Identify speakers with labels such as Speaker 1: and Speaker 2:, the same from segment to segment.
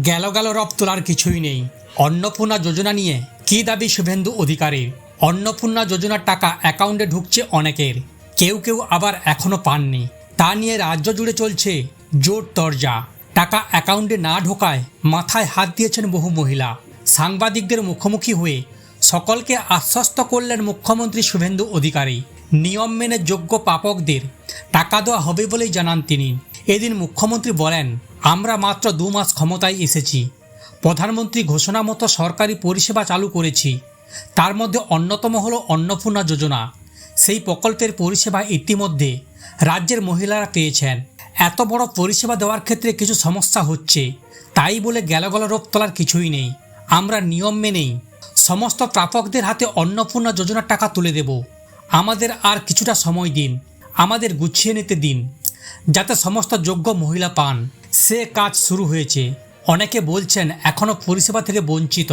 Speaker 1: গেল রব তোলার কিছুই নেই। অন্নপূর্ণা যোজনা নিয়ে কী দাবি শুভেন্দু অধিকারীর? অন্নপূর্ণা যোজনার টাকা অ্যাকাউন্টে ঢুকছে অনেকের, কেউ আবার এখনও পাননি। তা নিয়ে রাজ্য জুড়ে চলছে জোর তরজা। টাকা অ্যাকাউন্টে না ঢোকায় মাথায় হাত দিয়েছেন বহু মহিলা। সাংবাদিকদের মুখোমুখি হয়ে সকলকে আশ্বস্ত করলেন মুখ্যমন্ত্রী শুভেন্দু অধিকারী। নিয়ম মেনে যোগ্য প্রাপকদের টাকা দেওয়া হবে বলেই জানান তিনি। এদিন মুখ্যমন্ত্রী বলেন, আমরা মাত্র 2 মাস ক্ষমতায় এসেছি, প্রধানমন্ত্রী ঘোষণা মতো সরকারি পরিষেবা চালু করেছি। তার মধ্যে অন্যতম হলো অন্নপূর্ণা যোজনা। সেই প্রকল্পের পরিষেবা ইতিমধ্যে রাজ্যের মহিলারা পেয়েছেন। এত বড় পরিষেবা দেওয়ার ক্ষেত্রে কিছু সমস্যা হচ্ছে, তাই বলে গেল রোপ তোলার কিছুই নেই। আমরা নিয়ম মেনেই সমস্ত প্রাপকদের হাতে অন্নপূর্ণা যোজনার টাকা তুলে দেব। আমাদের আর কিছুটা সময় দিন, আমাদের গুছিয়ে নিতে দিন, যাতে সমস্ত যোগ্য মহিলা পান। সে কাজ শুরু হয়েছে। অনেকে বলছেন এখনও পরিষেবা থেকে বঞ্চিত।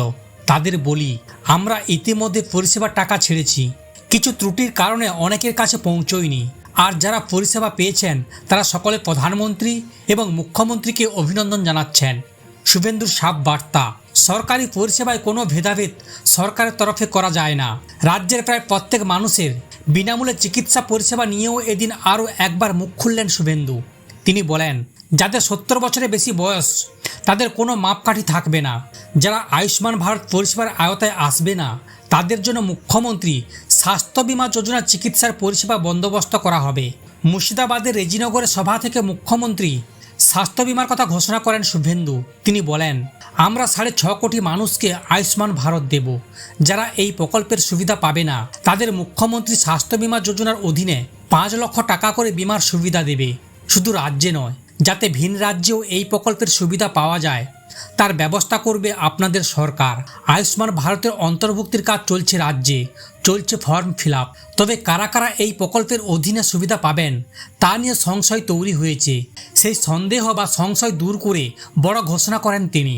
Speaker 1: তাদের বলি, আমরা ইতিমধ্যে পরিষেবার টাকা ছেড়েছি। কিছু ত্রুটির কারণে অনেকের কাছে পৌঁছয়নি। আর যারা পরিষেবা পেয়েছেন তারা সকলে প্রধানমন্ত্রী এবং মুখ্যমন্ত্রীকে অভিনন্দন জানাচ্ছেন। শুভেন্দুর সাফ বার্তা, সরকারি পরিষেবায় কোনো ভেদাভেদ সরকারের তরফে করা যায় না। রাজ্যের প্রায় প্রত্যেক মানুষের বিনামূল্যে চিকিৎসা পরিষেবা নিয়েও এদিন আরও একবার মুখ খুললেন শুভেন্দু। তিনি বলেন, যাদের 70 বছরের বেশি বয়স তাদের কোনো মাপকাঠি থাকবে না। যারা আয়ুষ্মান ভারত পরিষেবার আওতায় আসবে না তাদের জন্য মুখ্যমন্ত্রী স্বাস্থ্য বিমা যোজনা চিকিৎসার পরিষেবা বন্দোবস্ত করা হবে। মুর্শিদাবাদের রেজিনগরের সভা থেকে মুখ্যমন্ত্রী স্বাস্থ্য বিমার কথা ঘোষণা করেন শুভেন্দু। তিনি বলেন, আমরা 6.5 কোটি মানুষকে আয়ুষ্মান ভারত দেব। যারা এই প্রকল্পের সুবিধা পাবে না তাদের মুখ্যমন্ত্রী স্বাস্থ্য বিমা যোজনার অধীনে 5 লক্ষ টাকা করে বিমার সুবিধা দেবে। শুধু রাজ্যে নয়, যাতে ভিন রাজ্যেও এই প্রকল্পের সুবিধা পাওয়া যায় তার ব্যবস্থা করবে আপনাদের সরকার। আয়ুষ্মান ভারতের অন্তর্ভুক্তির কাজ চলছে রাজ্যে, চলছে ফর্ম ফিল আপ। তবে কারা এই প্রকল্পের অধীনে সুবিধা পাবেন তা নিয়ে সংশয় তৈরি হয়েছে। সেই সন্দেহ বা সংশয় দূর করে বড় ঘোষণা করেন তিনি।